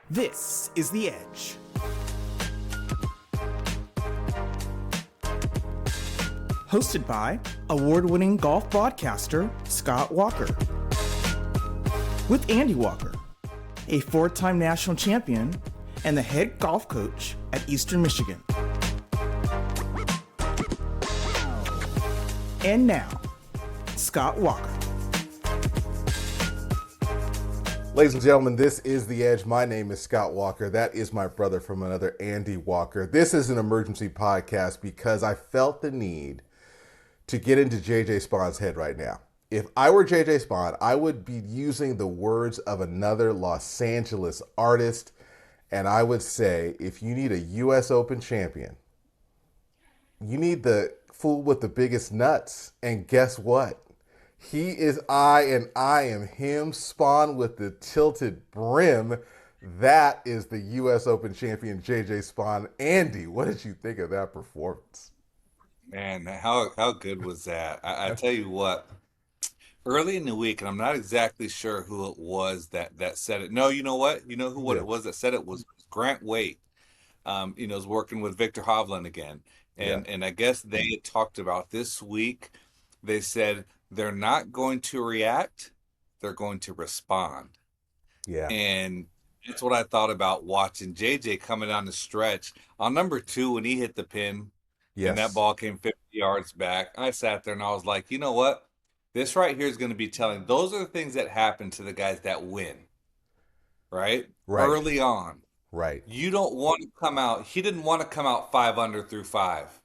This is The Edge. Hosted by award-winning golf broadcaster Scott Walker. With Andy Walker, a four-time national champion and the head golf coach at Eastern Michigan. And now, Scott Walker. Ladies and gentlemen, this is The Edge. My name is Scott Walker. That is my brother from another, Andy Walker. This is an emergency podcast because I felt the need to get into J.J. Spaun's head right now. If I were J.J. Spaun, I would be using the words of another Los Angeles artist, and I would say, if you need a U.S. Open champion, you need the fool with the biggest nuts. And guess what? He is I, and I am him. Spaun with the tilted brim. That is the U.S. Open champion, J.J. Spaun. Andy, what did you think of that performance? Man, how good was that? I tell you what, early in the week, and I'm not exactly sure who it was that said it. No, you know what? You know what Yeah. it was that said it was Grant Waite. Was working with Victor Hovland again. And I guess they had talked about this week. They said they're not going to react, they're going to respond. Yeah. And that's what I thought about watching JJ coming down the stretch. On number 2, when he hit the pin, and that ball came 50 yards back, I sat there and I was like, you know what? This right here is going to be telling. Those are the things that happen to the guys that win, right? Early on. Right. You don't want to come out. He didn't want to come out 5 under through 5.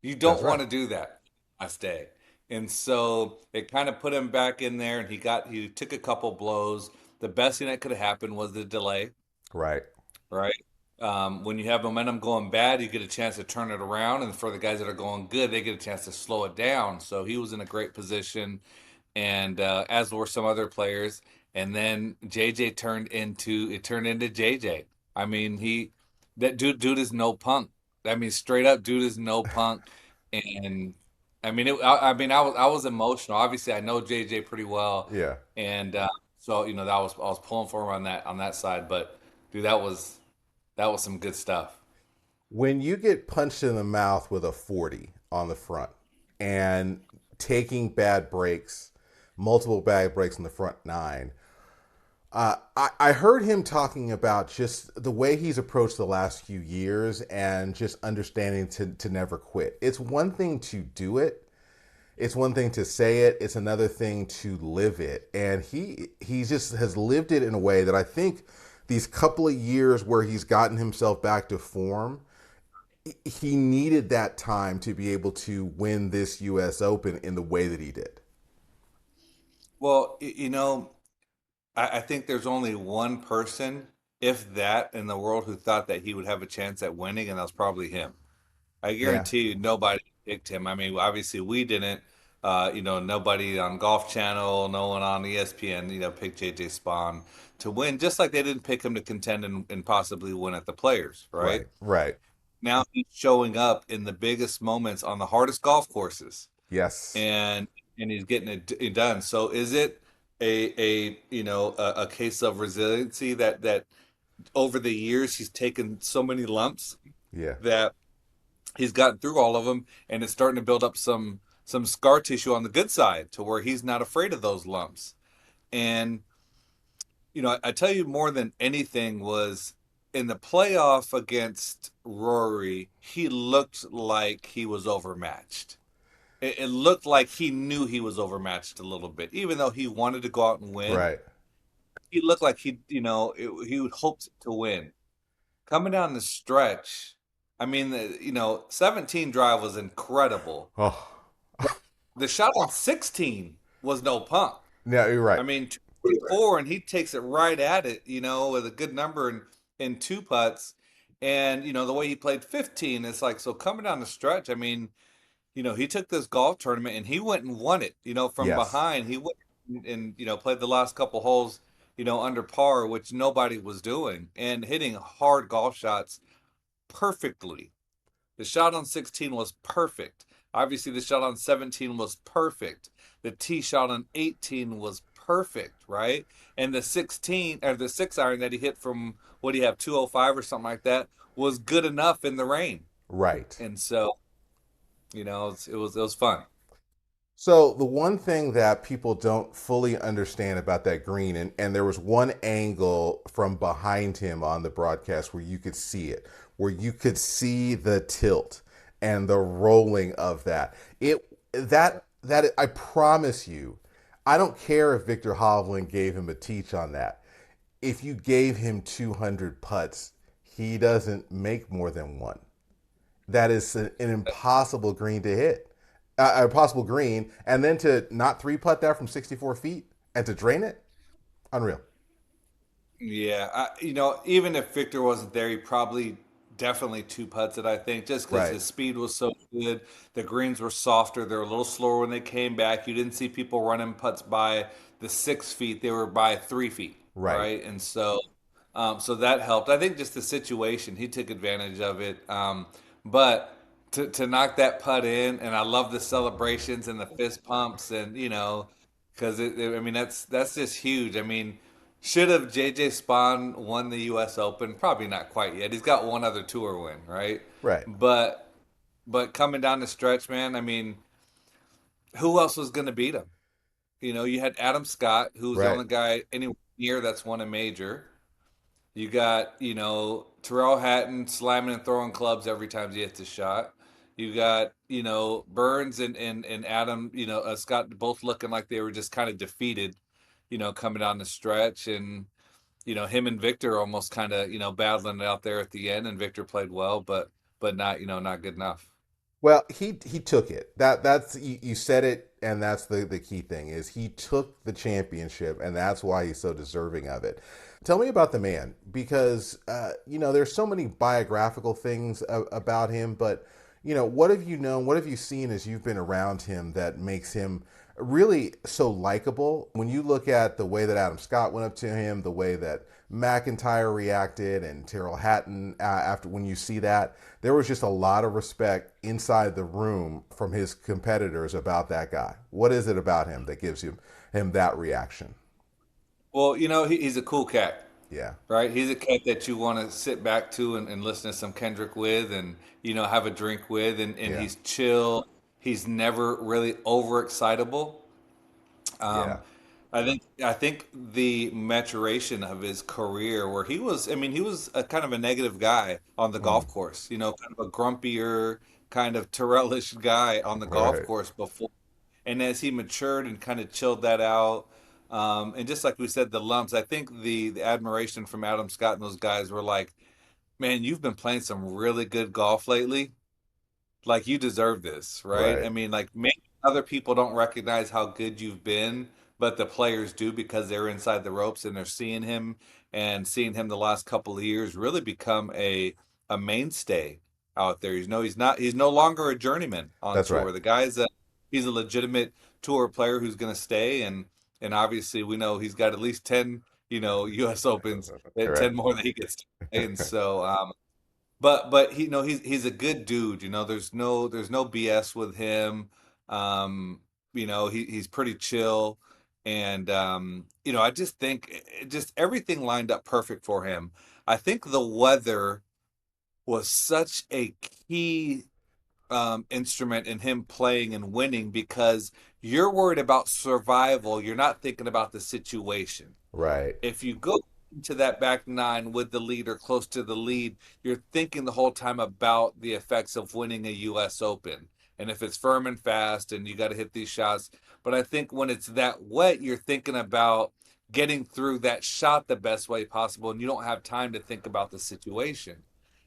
You don't want to do that last day. And so it kind of put him back in there, and he took a couple blows. The best thing that could have happened was the delay. Right. When you have momentum going bad, you get a chance to turn it around, and for the guys that are going good, they get a chance to slow it down. So he was in a great position, and as were some other players. And then JJ turned into JJ. I mean, that dude is no punk. I mean, straight up, dude is no punk. And I mean, I was emotional. Obviously, I know JJ pretty well. Yeah. And so I was pulling for him on that side. But dude, that was some good stuff. When you get punched in the mouth with a 40 on the front and taking bad breaks, multiple bad breaks in the front 9, I heard him talking about just the way he's approached the last few years and just understanding to never quit. It's one thing to do it. It's one thing to say it. It's another thing to live it. And he just has lived it in a way that I think these couple of years where he's gotten himself back to form, he needed that time to be able to win this U.S. Open in the way that he did. Well, I think there's only one person, if that, in the world who thought that he would have a chance at winning, and that was probably him. I guarantee you nobody picked him. I mean, obviously we didn't. Nobody on Golf Channel, no one on ESPN, picked J.J. Spaun to win, just like they didn't pick him to contend and possibly win at the Players, right? Right. Now he's showing up in the biggest moments on the hardest golf courses. Yes. And he's getting it done. So is it a case of resiliency that over the years he's taken so many lumps that he's gotten through all of them, and it's starting to build up some scar tissue on the good side to where he's not afraid of those lumps. And I tell you, more than anything was in the playoff against Rory, he looked like he was overmatched. It looked like he knew he was overmatched a little bit, even though he wanted to go out and win. Right. He looked like he would hoped to win. Coming down the stretch, I mean, 17 drive was incredible. Oh. The shot on 16 was no punk. Yeah, you're right. I mean, 24, and he takes it right at it, with a good number in 2 putts. And, the way he played 15, it's like, so coming down the stretch, I mean, he took this golf tournament and he went and won it, from behind. He went and, played the last couple holes, under par, which nobody was doing, and hitting hard golf shots perfectly. The shot on 16 was perfect. Obviously, the shot on 17 was perfect. The tee shot on 18 was perfect, right? And the 16 or the 6 iron that he hit from what do you have 205 or something like that was good enough in the rain. Right. And so, it was fun. So the one thing that people don't fully understand about that green, and there was one angle from behind him on the broadcast where you could see it, where you could see the tilt and the rolling of that. That I promise you, I don't care if Victor Hovland gave him a teach on that. If you gave him 200 putts, he doesn't make more than one. That is an impossible green to hit, a possible green, and then to not three putt that from 64 feet and to drain it, unreal. Yeah, even if Victor wasn't there, he probably definitely two putts it, I think, just because Right, his speed was so good. The greens were softer. They were a little slower when they came back. You didn't see people running putts by the 6 feet. They were by 3 feet, right. right? And so that helped. I think just the situation, he took advantage of it. But to knock that putt in, and I love the celebrations and the fist pumps, and because I mean that's just huge. I mean, should have J.J. Spaun won the U.S. Open? Probably not quite yet. He's got one other tour win, right? Right. But coming down the stretch, man, I mean, who else was going to beat him? You had Adam Scott, who was the Right. only guy anywhere near that's won a major. You got, Terrell Hatton slamming and throwing clubs every time he hits a shot. You got, Burns and Adam, Scott both looking like they were just kind of defeated, coming down the stretch. And, him and Victor almost kind of, battling it out there at the end. And Victor played well, but not, not good enough. Well, he took it. That's you said it, and that's the key thing is he took the championship, and that's why he's so deserving of it. Tell me about the man because there's so many biographical things about him, but what have you known? What have you seen as you've been around him that makes him really so likable? When you look at the way that Adam Scott went up to him, the way that McIntyre reacted, and Terrell Hatton after when you see that, there was just a lot of respect inside the room from his competitors about that guy. What is it about him that gives him that reaction? Well, he's a cool cat. Yeah, Right? He's a cat that you want to sit back to and listen to some Kendrick with and, have a drink with. And yeah, he's chill. He's never really overexcitable. yeah. Um, I think the maturation of his career where he was a kind of a negative guy on the Mm, golf course, kind of a grumpier, kind of Terrell-ish guy on the golf right. course before. And as he matured and kind of chilled that out, and just like we said, the lumps, I think the admiration from Adam Scott and those guys were like, man, you've been playing some really good golf lately. Like you deserve this, right? I Right. mean, like maybe other people don't recognize how good you've been, but the players do because they're inside the ropes and they're seeing him the last couple of years really become a mainstay out there. He's no longer a journeyman on That's right. tour. The guy's he's a legitimate tour player who's going to stay and obviously we know he's got at least 10, US Opens, Correct. 10 more that he gets to play. And so but he's a good dude. There's no BS with him. He's pretty chill, and I just think just everything lined up perfect for him. I think the weather was such a key instrument in him playing and winning because you're worried about survival. You're not thinking about the situation. Right. If you go into that back nine with the lead or close to the lead, you're thinking the whole time about the effects of winning a US Open. And if it's firm and fast and you got to hit these shots. But I think when it's that wet, you're thinking about getting through that shot the best way possible. And you don't have time to think about the situation.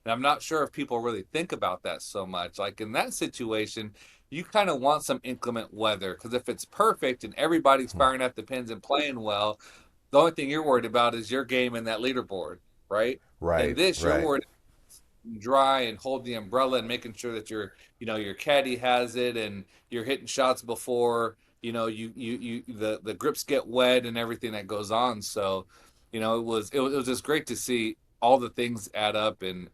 And I'm not sure if people really think about that so much. Like in that situation, you kind of want some inclement weather because if it's perfect and everybody's Hmm. firing at the pins and playing well, the only thing you're worried about is your game in that leaderboard, right? And Right. this, you're Right. worried about dry and hold the umbrella and making sure that your caddy has it and you're hitting shots before, the grips get wet and everything that goes on. So, it was just great to see all the things add up and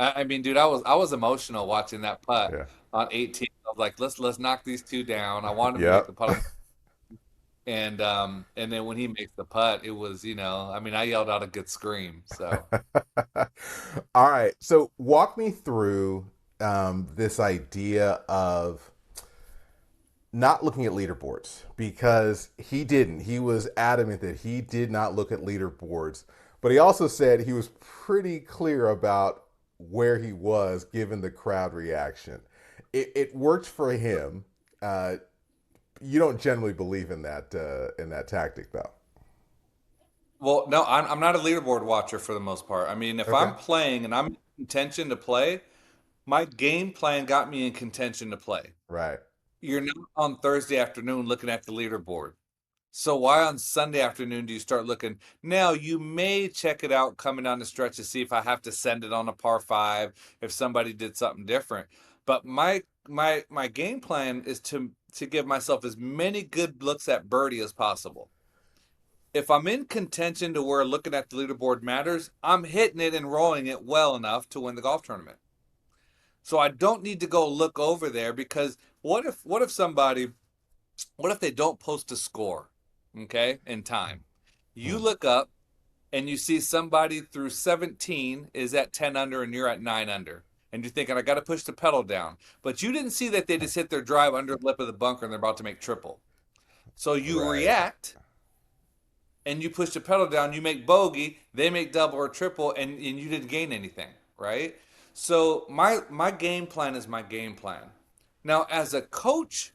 I mean, dude, I was emotional watching that putt Yeah. on 18. I was like, let's knock these two down. I want him to make Yep. the putt. And then when he makes the putt, it was, I mean, I yelled out a good scream. So All right. So walk me through this idea of not looking at leaderboards, because he didn't. He was adamant that he did not look at leaderboards, but he also said he was pretty clear about where he was given the crowd reaction. It worked for him. You don't generally believe in that tactic, though. Well, no, I'm not a leaderboard watcher for the most part. I mean, if Okay. I'm playing and I'm in contention to play, my game plan got me in contention to play. Right. You're not on Thursday afternoon looking at the leaderboard. So why on Sunday afternoon do you start looking? Now you may check it out coming down the stretch to see if I have to send it on a par five, if somebody did something different. But my game plan is to give myself as many good looks at birdie as possible. If I'm in contention to where looking at the leaderboard matters, I'm hitting it and rolling it well enough to win the golf tournament. So I don't need to go look over there, because what if they don't post a score, okay, in time? You Hmm. look up and you see somebody through 17 is at 10 under and you're at 9 under. And you're thinking, I got to push the pedal down. But you didn't see that they just hit their drive under the lip of the bunker and they're about to make triple. So you Right. react and you push the pedal down, you make bogey, they make double or triple, and you didn't gain anything, right? So my game plan is my game plan. Now, as a coach,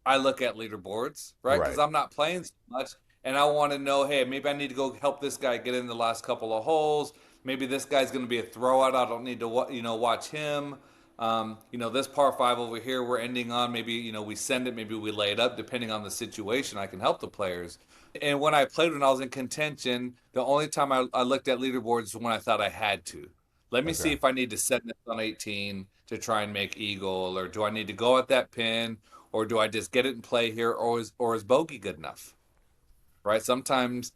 I look at leaderboards, right? Because Right. I'm not playing so much, and I want to know, hey, maybe I need to go help this guy get in the last couple of holes. Maybe this guy's going to be a throwout. I don't need to, watch him. This par five over here we're ending on. Maybe we send it. Maybe we lay it up. Depending on the situation, I can help the players. And when I played when I was in contention, the only time I looked at leaderboards is when I thought I had to. Let me see Okay. if I need to set this on 18 to try and make eagle, or do I need to go at that pin, or do I just get it and play here, or is bogey good enough? Right? Sometimes,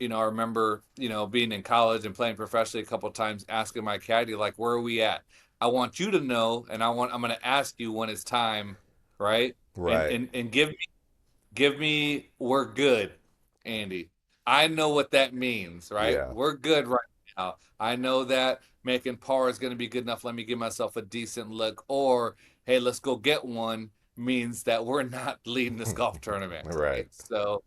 I remember, being in college and playing professionally a couple of times, asking my caddy, like, where are we at? I want you to know, and I'm going to ask you when it's time, right? And Right. and and give me we're good, Andy. I know what that means, right? Yeah. We're good right now. I know that making par is going to be good enough. Let me give myself a decent look. Or, hey, let's go get one means that we're not leading this golf tournament, Right. right? So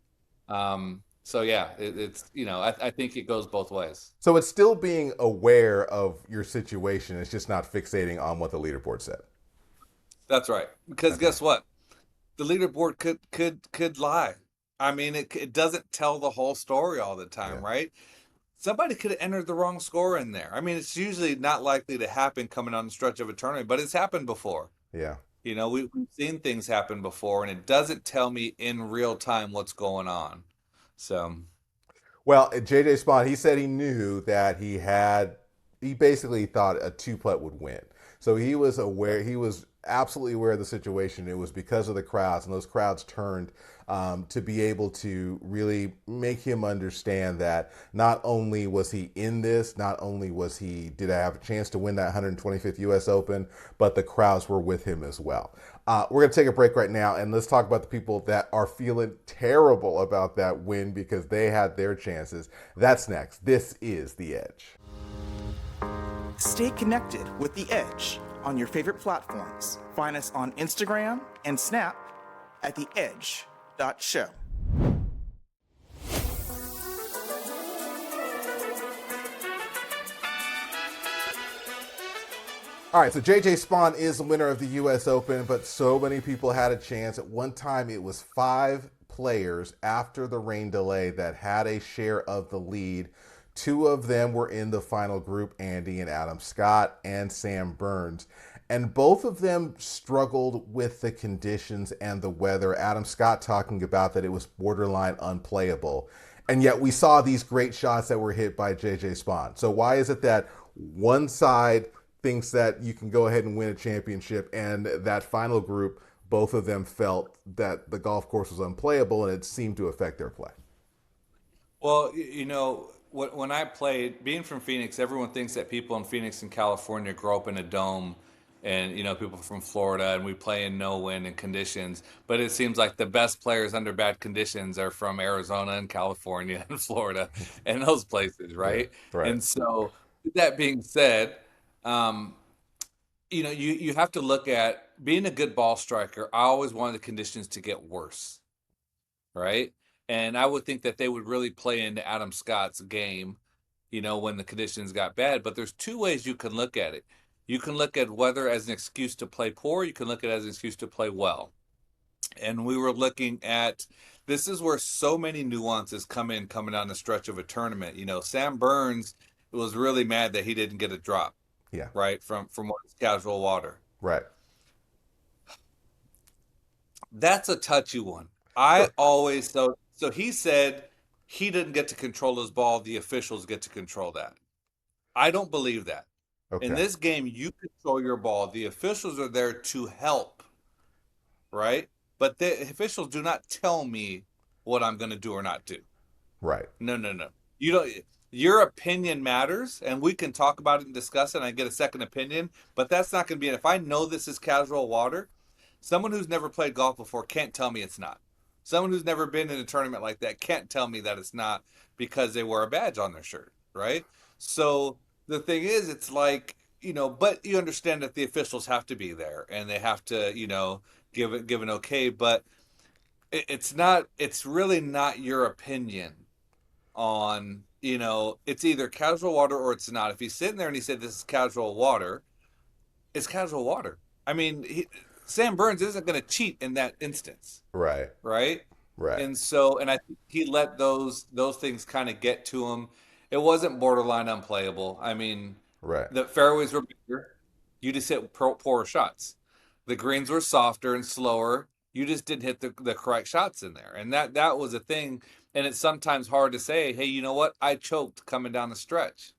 yeah, it's I think it goes both ways. So it's still being aware of your situation. It's just not fixating on what the leaderboard said. That's right. Because Okay. guess what? The leaderboard could lie. I mean, it doesn't tell the whole story all the Yeah. time, right? Somebody could have entered the wrong score in there. I mean, it's usually not likely to happen coming on the stretch of a tournament, but it's happened before. Yeah. We've seen things happen before, and it doesn't tell me in real time what's going on. So, Well, J.J. Spaun, he said he knew that he basically thought a two putt would win. So he was aware, he was absolutely aware of the situation. It was because of the crowds, and those crowds turned to be able to really make him understand that not only was he in this, not only did I have a chance to win that 125th U.S. Open, but the crowds were with him as well. We're going to take a break right now, and let's talk about the people that are feeling terrible about that win because they had their chances. That's next. This is The Edge. Stay connected with The Edge on your favorite platforms. Find us on Instagram and Snap at theedge.show. All right, so J.J. Spaun is the winner of the U.S. Open, but so many people had a chance. At one time, it was 5 players after the rain delay that had a share of the lead. 2 of them were in the final group, Andy and Adam Scott and Sam Burns. And both of them struggled with the conditions and the weather. Adam Scott talking about that it was borderline unplayable. And yet we saw these great shots that were hit by J.J. Spaun. So why is it that one side thinks that you can go ahead and win a championship, and that final group, both of them felt that the golf course was unplayable and it seemed to affect their play? well, when I played, being from Phoenix, everyone thinks that people in Phoenix and California grow up in a dome and people from Florida, and we play in no wind and conditions. But it seems like the best players under bad conditions are from Arizona and California and Florida and those places, Yeah, right? right. And so, with that being said, um, you have to look at being a good ball striker. I always wanted the conditions to get worse, right? And I would think that they would really play into Adam Scott's game, when the conditions got bad. But there's two ways you can look at it. You can look at weather as an excuse to play poor. You can look at it as an excuse to play well. And we were looking at this is where so many nuances coming down the stretch of a tournament. Sam Burns was really mad that he didn't get a drop, Yeah, right, from what is casual water. right. That's a touchy one. I Sure. always so he said he didn't get to control his ball, the officials get to control that. I don't believe that. In Okay. this game, you control your ball. The officials are there to help, right? But the officials do not tell me what I'm going to do or not do. Right. No, no, no. You don't. Your opinion matters, and we can talk about it and discuss it. And I get a second opinion, but that's not going to be it. If I know this is casual water, someone who's never played golf before can't tell me it's not. Someone who's never been in a tournament like that can't tell me that it's not because they wear a badge on their shirt, right? So the thing is, it's like, but you understand that the officials have to be there and they have to, give an okay, but it's really not your opinion on, it's either casual water or it's not. If he's sitting there and he said this is casual water, it's casual water. I mean, Sam Burns isn't going to cheat in that instance, Right. right? Right. And I think he let those things kind of get to him. It wasn't borderline unplayable. I mean, Right. the fairways were bigger. You just hit poorer shots. The greens were softer and slower. You just didn't hit the correct shots in there, and that was a thing. And it's sometimes hard to say, hey, you know what? I choked coming down the stretch,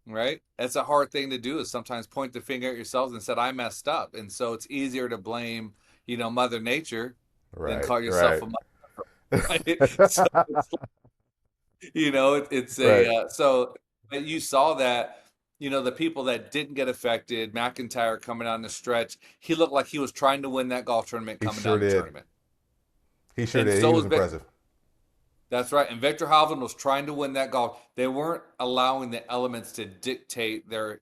right? That's a hard thing to do, is sometimes point the finger at yourselves and said, I messed up. And so it's easier to blame, Mother Nature than Right. call yourself Right. a mother, right? So it's Right. so, but you saw that, the people that didn't get affected, McIntyre coming down the stretch, he looked like he was trying to win that golf tournament He coming sure down the did. tournament. He sure And did. He so was was Victor. impressive. That's right. And Victor Hovland was trying to win that golf. They weren't allowing the elements to dictate their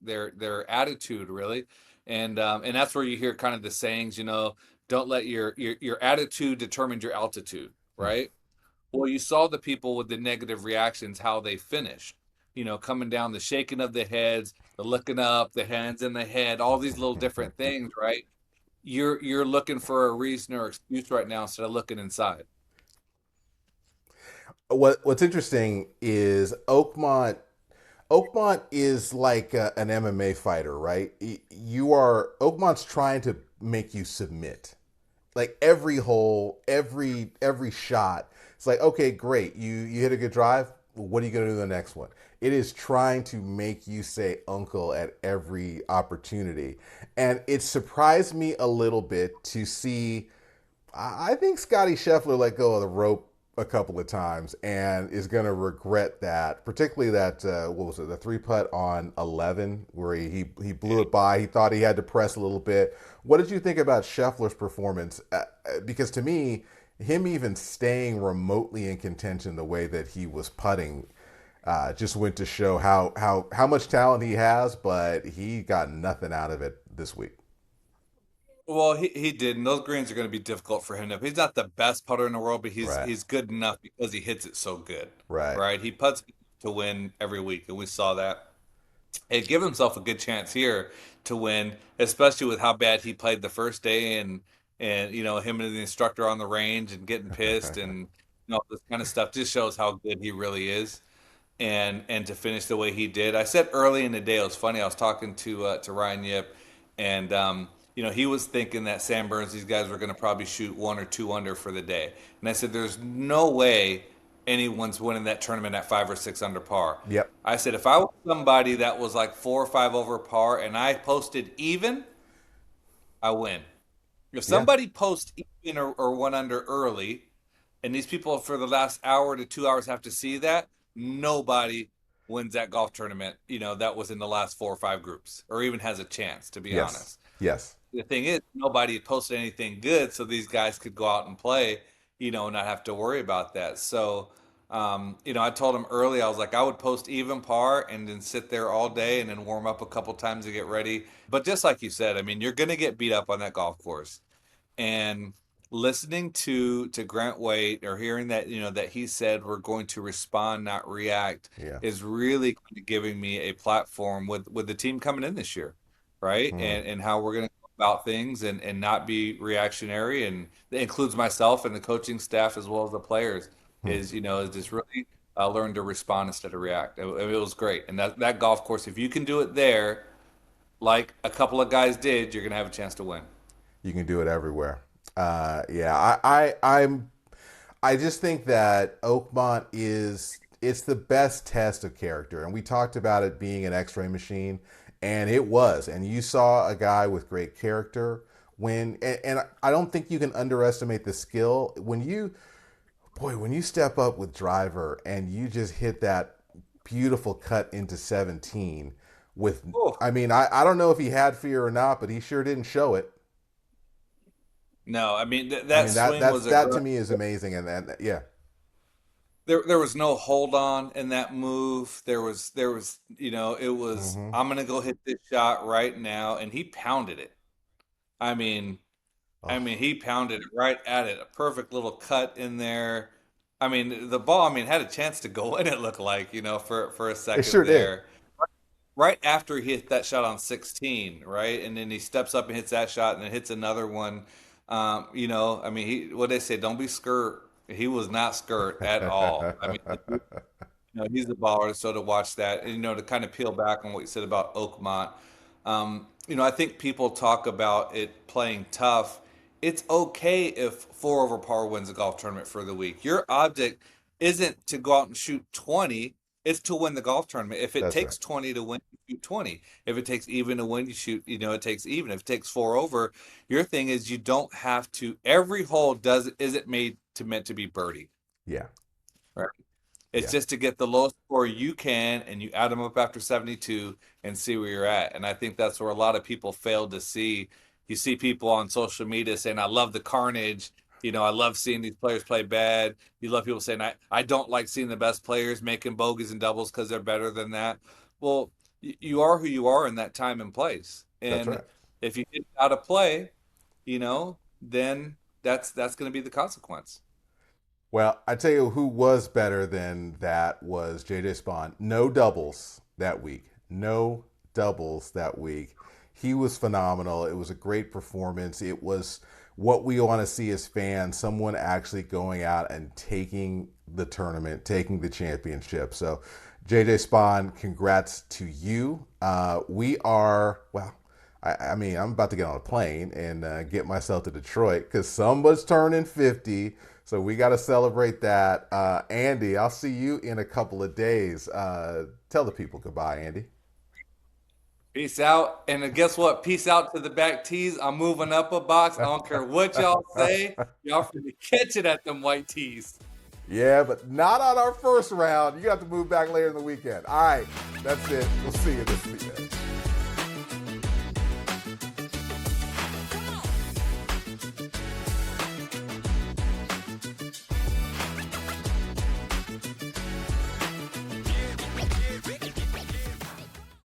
attitude, really. And that's where you hear kind of the sayings, don't let your attitude determine your altitude, Hmm. right? Well, you saw the people with the negative reactions, how they finished, coming down, the shaking of the heads, the looking up, the hands in the head, all these little different things, right? You're looking for a reason or excuse right now instead of looking inside. What's interesting is Oakmont is like an MMA fighter, right? Oakmont's trying to make you submit. Like every hole, every shot. It's like, okay, great. You hit a good drive. What are you going to do the next one? It is trying to make you say uncle at every opportunity. And it surprised me a little bit to see. I think Scottie Scheffler let go of the rope a couple of times and is going to regret that, particularly that what was it, the three putt on 11 where he blew it by. He thought he had to press a little bit. What did you think about Scheffler's performance? Because to me, him even staying remotely in contention the way that he was putting just went to show how much talent he has, but he got nothing out of it this week. Well, he did, and those greens are going to be difficult for him. He's not the best putter in the world, but he's Right. he's good enough because he hits it so good, Right. right? He puts to win every week, and we saw that. He give himself a good chance here to win, especially with how bad he played the first day, and him and the instructor on the range and getting pissed and this kind of stuff just shows how good he really is. And to finish the way he did. I said early in the day, it was funny. I was talking to Ryan Yip, and he was thinking that Sam Burns, these guys were going to probably shoot one or two under for the day. And I said, there's no way anyone's winning that tournament at 5 or 6 under par. Yep. I said, if I was somebody that was like 4 or 5 over par and I posted even, I win. If Yeah. somebody posts even or one under early, and these people for the last hour to 2 hours have to see that, nobody wins that golf tournament, that was in the last 4 or 5 groups, or even has a chance, to be honest. Yes. The thing is, nobody posted anything good, so these guys could go out and play, and not have to worry about that. So, I told him early, I was like, I would post even par and then sit there all day and then warm up a couple times to get ready. But just like you said, I mean, you're going to get beat up on that golf course. And listening to Grant Waite, or hearing that that he said we're going to respond, not react, is really giving me a platform with the team coming in this year, right? And how we're going to go about things, and not be reactionary, and it includes myself and the coaching staff as well as the players. Is just really learn to respond instead of react. It was great, and that golf course, if you can do it there, like a couple of guys did, you're going to have a chance to win. You can do it everywhere. I just think that Oakmont it's the best test of character, and we talked about it being an X-ray machine, and it was. And you saw a guy with great character and I don't think you can underestimate the skill when you step up with driver and you just hit that beautiful cut into 17 with. Ooh. I mean, I don't know if he had fear or not, but he sure didn't show it. No, I mean that swing was to me is amazing, and yeah. There was no hold on in that move. There was it was I'm gonna go hit this shot right now, and he pounded it. I mean he pounded it right at it. A perfect little cut in there. I mean the ball had a chance to go in. It looked like for a second. It sure there. Did. Right after he hit that shot on 16, right, and then he steps up and hits that shot, and then hits another one. What they say, don't be skirt. He was not skirt at all. I mean, he's a baller. So to watch that, and to kind of peel back on what you said about Oakmont, I think people talk about it playing tough. It's okay if 4 over par wins a golf tournament for the week. Your object isn't to go out and shoot 20. It's to win the golf tournament. If it takes 20 to win, you shoot 20. If it takes even to win, you shoot, it takes even. If it takes 4 over, your thing is you don't have to. Every hole isn't meant to be birdie. Yeah. Right. It's just to get the lowest score you can, and you add them up after 72 and see where you're at. And I think that's where a lot of people fail to see. You see people on social media saying, I love the carnage. I love seeing these players play bad. You love people saying, I don't like seeing the best players making bogeys and doubles because they're better than that. Well, you are who you are in that time and place. And that's right. If you get out of play, then that's going to be the consequence. Well, I tell you who was better than that was J.J. Spaun. No doubles that week. He was phenomenal. It was a great performance. It was what we want to see as fans, someone actually going out and taking the tournament, taking the championship. So, J.J. Spaun, congrats to you. I'm about to get on a plane and get myself to Detroit because somebody's turning 50. So we got to celebrate that. Andy, I'll see you in a couple of days. Tell the people goodbye, Andy. Peace out. And guess what? Peace out to the back tees. I'm moving up a box. I don't care what y'all say. Y'all finna catch it at them white tees. Yeah, but not on our first round. You have to move back later in the weekend. All right. That's it. We'll see you this weekend.